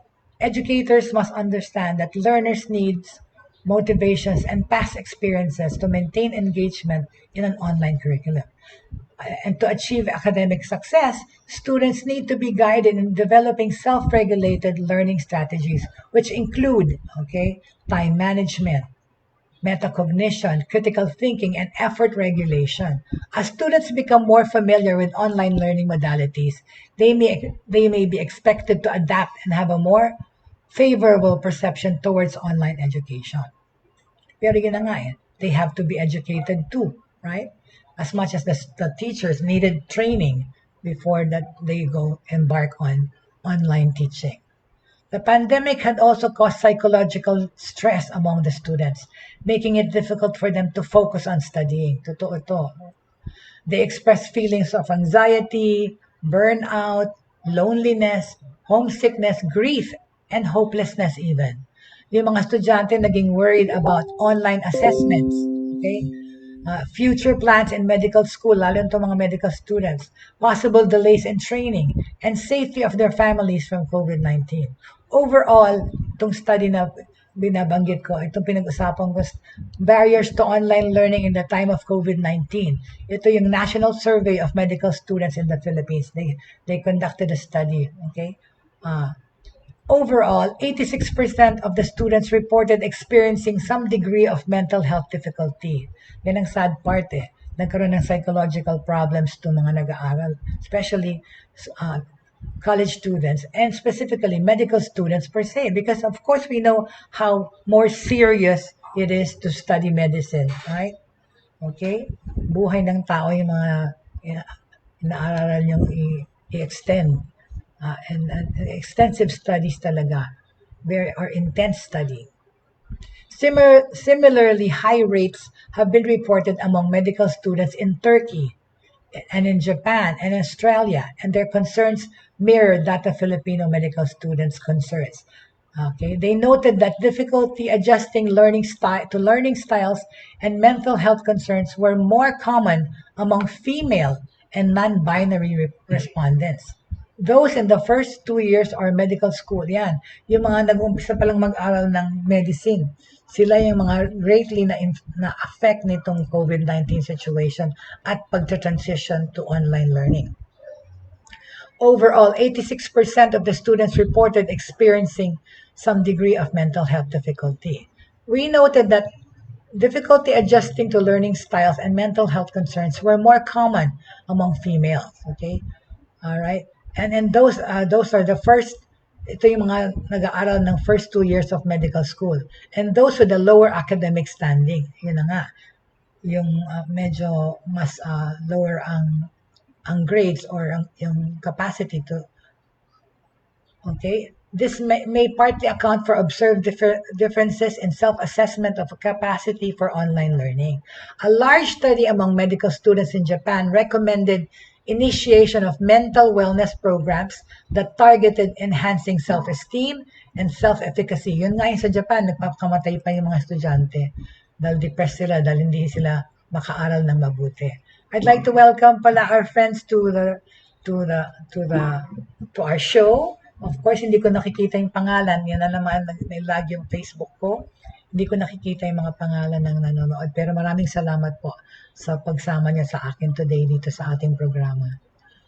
educators must understand that learners' needs, motivations, and past experiences to maintain engagement in an online curriculum. And to achieve academic success, students need to be guided in developing self-regulated learning strategies, which include, time management, metacognition, critical thinking, and effort regulation. As students become more familiar with online learning modalities, they may be expected to adapt and have a more favorable perception towards online education. Pero yun na nga they have to be educated too, right? As much as the teachers needed training before that they go embark on online teaching. The pandemic had also caused psychological stress among the students, making it difficult for them to focus on studying. Totoo ito. They expressed feelings of anxiety, burnout, loneliness, homesickness, grief, and hopelessness even. Yung mga estudyante naging worried about online assessments. Okay? future plans in medical school, lalo itong mga medical students, possible delays in training, and safety of their families from COVID-19. Overall, itong study na binabanggit ko, itong pinag-usapan ko, barriers to online learning in the time of COVID-19. Ito yung National Survey of Medical Students in the Philippines. They conducted a study, okay? Overall, 86% of the students reported experiencing some degree of mental health difficulty. Yan ang sad part eh. Nagkaroon ng psychological problems to mga nag-aaral, especially college students and specifically medical students per se, because of course we know how more serious it is to study medicine, right? Okay? Buhay ng tao yung mga inaaralan yung i-extend. And extensive studies talaga. Are intense study. Similarly, high rates have been reported among medical students in Turkey and in Japan and Australia, and their concerns mirror that of Filipino medical students' concerns. Okay, they noted that difficulty adjusting learning styles and mental health concerns were more common among female and non-binary respondents. Those in the first 2 years or medical school, yan, yung mga nag-umpisa palang mag-aral ng medicine, sila yung mga greatly na-affect nitong COVID-19 situation at pagta-transition to online learning. Overall, 86% of the students reported experiencing some degree of mental health difficulty. We noted that difficulty adjusting to learning styles and mental health concerns were more common among females. Okay, all right, and those are the first. Ito yung mga nag-aaral ng first 2 years of medical school, and those with the lower academic standing. Yun na nga, yung medyo mas lower ang grades or yung capacity to. Okay, this may partly account for observed differences in self-assessment of capacity for online learning. A large study among medical students in Japan recommended initiation of mental wellness programs that targeted enhancing self-esteem and self-efficacy. Yun nga yung sa Japan, nagpapakamatay pa yung mga estudyante dahil depressed sila, dahil hindi sila makaaral ng mabuti. I'd like to welcome pala our friends to our show. Of course, hindi ko nakikita yung pangalan. Yan na naman, nilag yung Facebook ko. Hindi ko nakikita yung mga pangalan ng nanonood. Pero maraming salamat po sa pagsama niya sa akin today dito sa ating programa.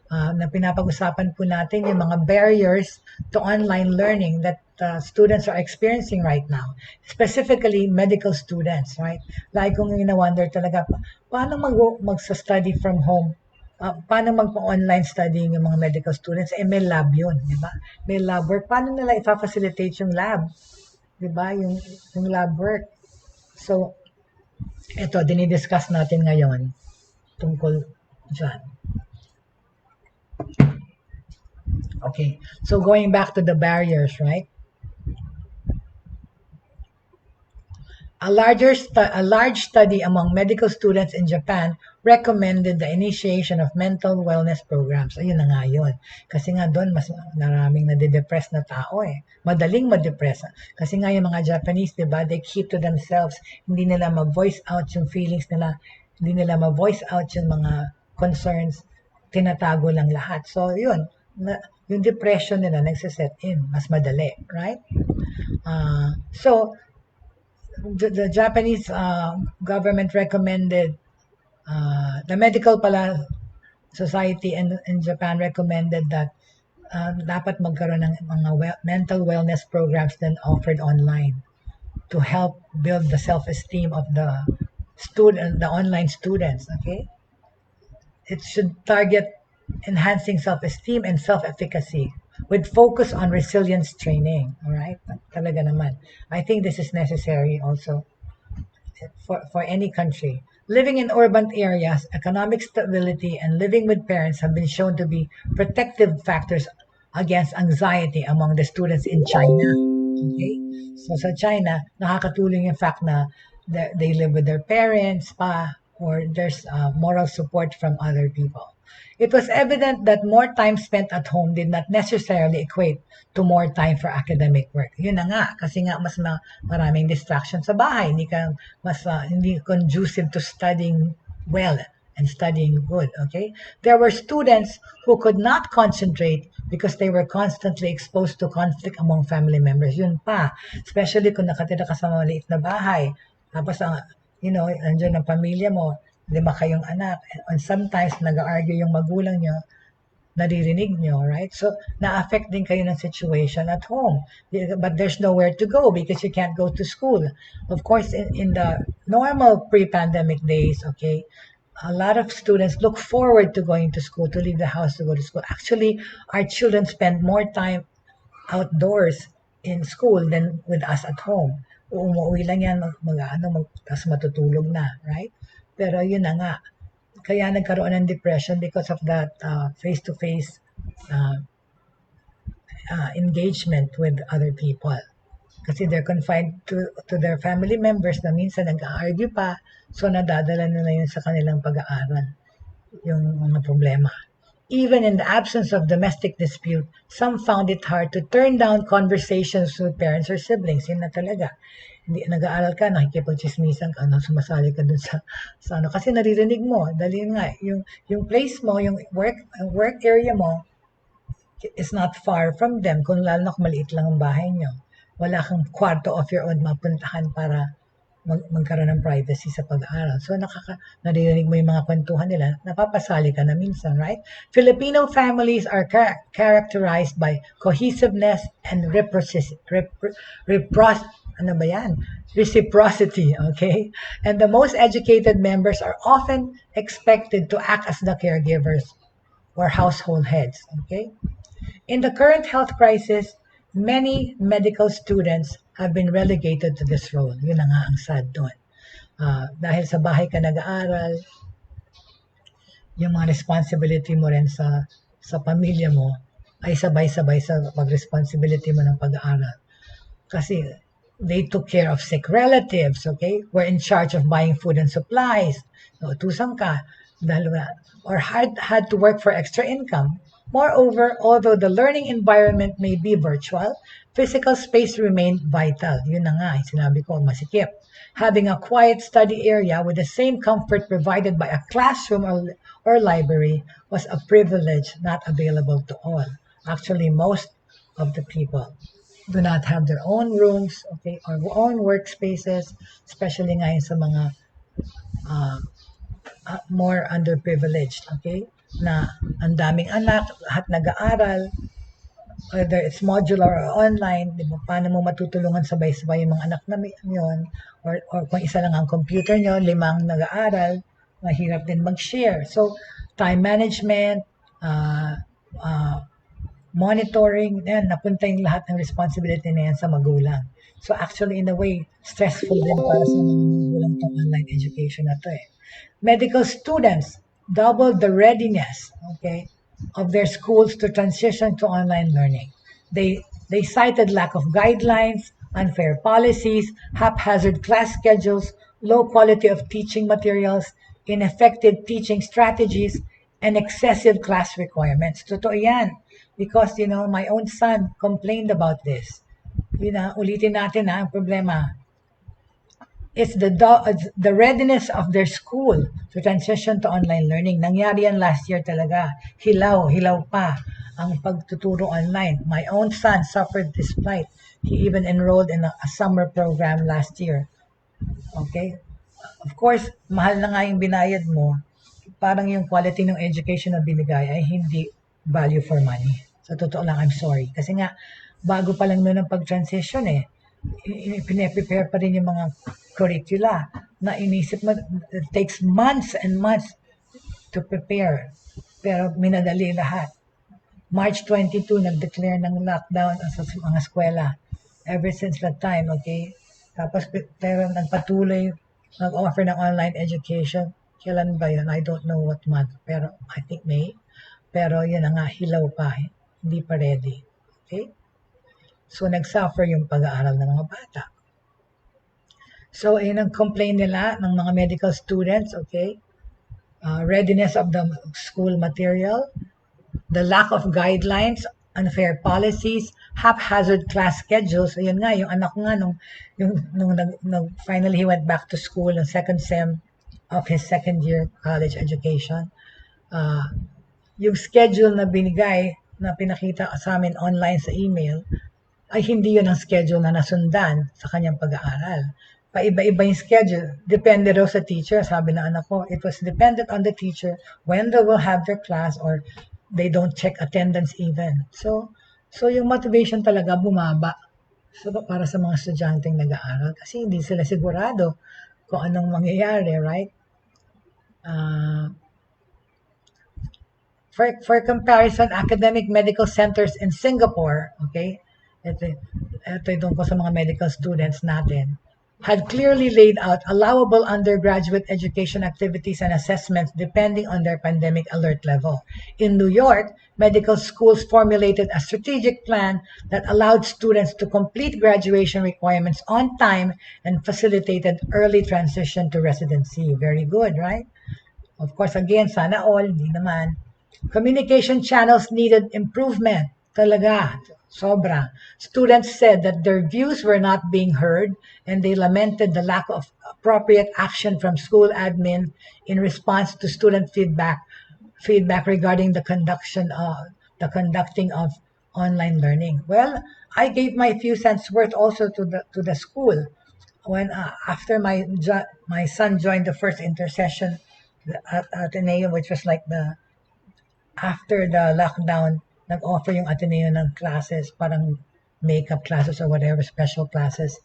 Na pinapag-usapan po natin yung mga barriers to online learning that students are experiencing right now. Specifically, medical students, right? Like kung ina-wonder talaga, paano mag-study from home? Paano mag-online studying yung mga medical students? May lab yun, di ba? May lab work. Paano nila i-facilitate yung lab? Di ba? Yung lab work. So, ito, dinidiscuss natin ngayon tungkol dyan. Okay, so going back to the barriers, right? A large study among medical students in Japan recommended the initiation of mental wellness programs. Ayun na nga yun. Kasi nga doon, mas maraming nade-depress na tao eh. Madaling ma-depress. Kasi nga yung mga Japanese, di ba, they keep to themselves. Hindi nila ma-voice out yung feelings nila. Hindi nila ma-voice out yung mga concerns. Tinatago lang lahat. So, yun. Yung depression nila nagsiset in. Mas madali, right? So, the Japanese government recommended, the medical society in Japan recommended that dapat magkaroon ng mga mental wellness programs then offered online to help build the self-esteem of the online students. Okay, it should target enhancing self-esteem and self-efficacy with focus on resilience training. All right, talaga naman. I think this is necessary also for any country. Living in urban areas, economic stability, and living with parents have been shown to be protective factors against anxiety among the students in China. Okay, so sa China, nakakatulong yung fact na they live with their parents pa, or there's moral support from other people. It was evident that more time spent at home did not necessarily equate to more time for academic work. Yun na nga, kasi nga mas maraming distraction sa bahay. Hindi conducive to studying well and studying good, okay? There were students who could not concentrate because they were constantly exposed to conflict among family members. Yun pa, especially kung nakatira ka sa maliit na bahay. Tapos, nandiyan ang pamilya mo, 5 kayong anak, and sometimes nag-argue yung magulang nyo, naririnig nyo, right? So, na-affect din kayo ng situation at home. But there's nowhere to go because you can't go to school. Of course, in the normal pre-pandemic days, okay, a lot of students look forward to going to school, to leave the house to go to school. Actually, our children spend more time outdoors in school than with us at home. Umuwi lang yan, tapos matutulog na, right? Pero yun na nga, kaya nagkaroon ng depression because of that face-to-face engagement with other people. Kasi they're confined to their family members na minsan nag-argue pa, so nadadala nila yun sa kanilang pag-aaral, yung mga problema. Even in the absence of domestic dispute, some found it hard to turn down conversations with parents or siblings. Yun na talaga. Hindi nag-aaral ka, nakikipag-chismisan ka, sumasali ka dun sa ano. Kasi naririnig mo, dahil nga, yung place mo, yung work area mo, is not far from them. Kung lalo na kung maliit lang ang bahay nyo. Wala kang kwarto of your own mapuntahan para magkaroon ng privacy sa pag-aaral. So, naririnig mo yung mga kwentuhan nila, napapasali ka na minsan, right? Filipino families are characterized by cohesiveness and reciprocity, okay? And the most educated members are often expected to act as the caregivers or household heads, okay? In the current health crisis, many medical students have been relegated to this role. Yun na nga ang sad doon. Dahil sa bahay ka nag-aaral, yung mga responsibility mo rin sa pamilya mo ay sabay-sabay sa pag-responsibility mo ng pag-aaral. Kasi they took care of sick relatives, okay? Were in charge of buying food and supplies. So, utusan ka. Or had to work for extra income. Moreover, although the learning environment may be virtual, physical space remained vital. Yun na nga, sinabi ko, masikip. Having a quiet study area with the same comfort provided by a classroom or library was a privilege not available to all. Actually, most of the people do not have their own rooms, okay, or own workspaces, especially ngayon sa mga more underprivileged, okay, na ang daming anak, lahat nag-aaral, whether it's modular or online, di ba, paano mo matutulungan sabay-sabay yung mga anak na yun, or kung isa lang ang computer nyo, 5 nag-aaral, mahirap din mag-share. So, time management, monitoring, napunta yung lahat ng responsibility na yan sa magulang. So actually, in a way, stressful din para sa mga magulang itong online education na to eh. Medical students doubled the readiness, okay, of their schools to transition to online learning. They cited lack of guidelines, unfair policies, haphazard class schedules, low quality of teaching materials, ineffective teaching strategies, and excessive class requirements. Totoo yan. Because, my own son complained about this. Ulitin natin ang problema. It's the readiness of their school to transition to online learning. Nangyari yan last year talaga. Hilaw pa ang pagtuturo online. My own son suffered this plight. He even enrolled in a summer program last year. Okay? Of course, mahal na nga yung binayad mo. Parang yung quality ng education na binigay ay hindi value for money. Sa totoo lang, I'm sorry. Kasi nga, bago pa lang noon ang pag-transition pine-prepare pa rin yung mga curricula na inisip mo, it takes months and months to prepare. Pero minadali lahat. March 22, nag-declare ng lockdown sa mga eskwela. Ever since that time, okay? Tapos, pero nagpatuloy, nag-offer ng online education. Kailan ba yun? I don't know what month. Pero, I think May. Pero, yun na nga, hilaw pa. Hindi pa ready. Okay? So, nag-suffer yung pag-aaral ng mga bata. So, yun ang complaint nila ng mga medical students, okay? readiness of the school material, the lack of guidelines, unfair policies, haphazard class schedules. Ayun nga, yung anak ko nga, nung finally he went back to school in second sem of his second year college education, yung schedule na binigay, na pinakita sa amin online sa email, ay hindi yun ang schedule na nasundan sa kanyang pag-aaral. Paiba-iba yung schedule. Depende raw sa teacher. Sabi ng anak ko, it was dependent on the teacher when they will have their class or they don't check attendance even. So yung motivation talaga bumaba. So, para sa mga estudyanteng nag-aaral kasi hindi sila sigurado kung anong mangyayari, right? For comparison, academic medical centers in Singapore, okay, ito yung ko sa mga medical students natin, had clearly laid out allowable undergraduate education activities and assessments depending on their pandemic alert level. In New York, medical schools formulated a strategic plan that allowed students to complete graduation requirements on time and facilitated early transition to residency. Very good, right? Of course, again, sana all, hindi naman. Communication channels needed improvement. Talaga, sobra. Students said that their views were not being heard and they lamented the lack of appropriate action from school admin in response to student feedback regarding the conducting of online learning. Well, I gave my few cents worth also to the school when after my son joined the first intercession at Ateneo, which was like after the lockdown, nag-offer yung Ateneo ng classes, parang makeup classes or whatever, special classes,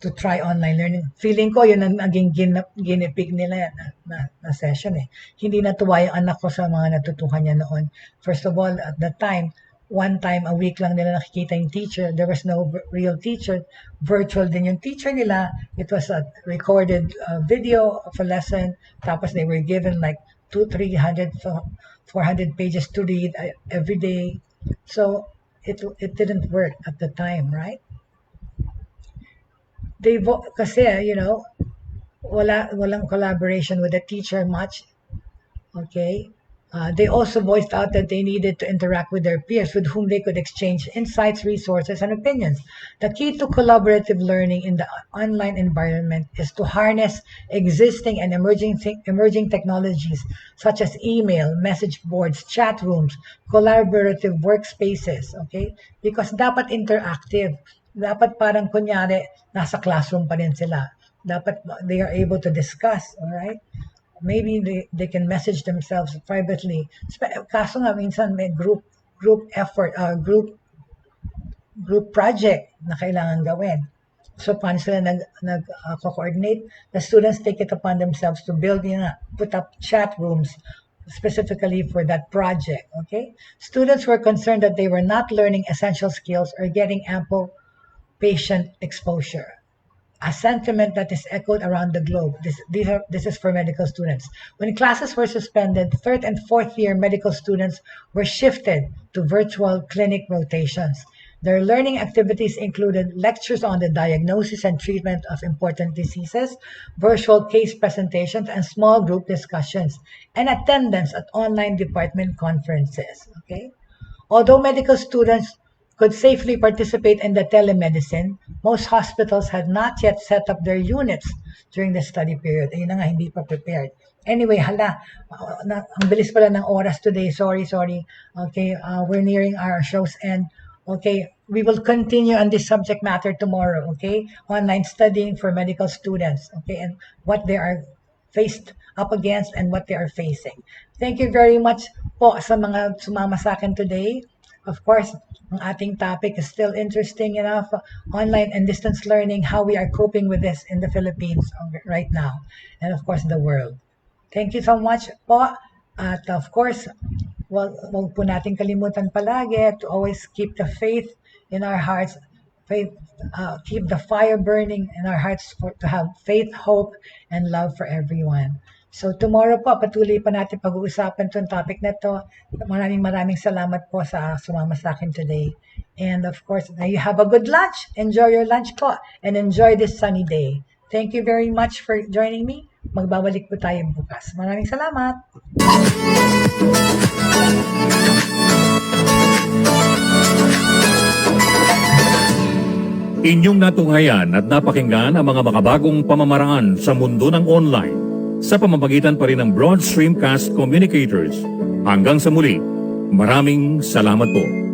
to try online learning. Feeling ko, yun ang naging ginipig nila na session eh. Hindi natuwa yung anak ko sa mga natutuhan niya noon. First of all, at that time, one time a week lang nila nakikita yung teacher. There was no real teacher. Virtual din yung teacher nila. It was a recorded video of a lesson. Tapos they were given like 200, 300, 400 pages to read every day. So it didn't work at the time, right? Kasi, walang collaboration with the teacher much. Okay? They also voiced out that they needed to interact with their peers with whom they could exchange insights, resources, and opinions. The key to collaborative learning in the online environment is to harness existing and emerging technologies such as email, message boards, chat rooms, collaborative workspaces, okay? Because dapat interactive. Dapat parang kunyari, nasa classroom pa rin sila. Dapat they are able to discuss, all right? Maybe they can message themselves privately. Kaso nga minsan may group effort, group project na kailangan gawin. So paano sila nag-coordinate? The students take it upon themselves to put up chat rooms specifically for that project, okay? Students were concerned that they were not learning essential skills or getting ample patient exposure. A sentiment that is echoed around the globe. This is for medical students. When classes were suspended, third and fourth year medical students were shifted to virtual clinic rotations. Their learning activities included lectures on the diagnosis and treatment of important diseases, virtual case presentations, and small group discussions, and attendance at online department conferences. Okay? Although medical students could safely participate in the telemedicine, most hospitals had not yet set up their units during the study period. Ayun na nga, hindi pa prepared. Anyway, ang bilis pala ng oras today. Sorry. Okay, we're nearing our show's end. Okay, we will continue on this subject matter tomorrow, okay? Online studying for medical students, okay? And what they are faced up against and what they are facing. Thank you very much po sa mga sumama sa akin today. Of course, ang ating topic is still interesting enough, online and distance learning, how we are coping with this in the Philippines right now, and of course, the world. Thank you so much po. At of course, wag po natin kalimutan palagi to always keep the faith in our hearts, keep the fire burning in our hearts to have faith, hope, and love for everyone. So tomorrow po, patuloy pa natin pag-uusapan itong topic na to. Maraming salamat po sa sumama sa akin today. And of course, you have a good lunch. Enjoy your lunch po. And enjoy this sunny day. Thank you very much for joining me. Magbabalik po tayo bukas. Maraming salamat. Inyong natunghayan at napakinggan ang mga makabagong pamamaraan sa mundo ng online sa pamamagitan pa rin ng Broad Streamcast Communicators. Hanggang sa muli, maraming salamat po.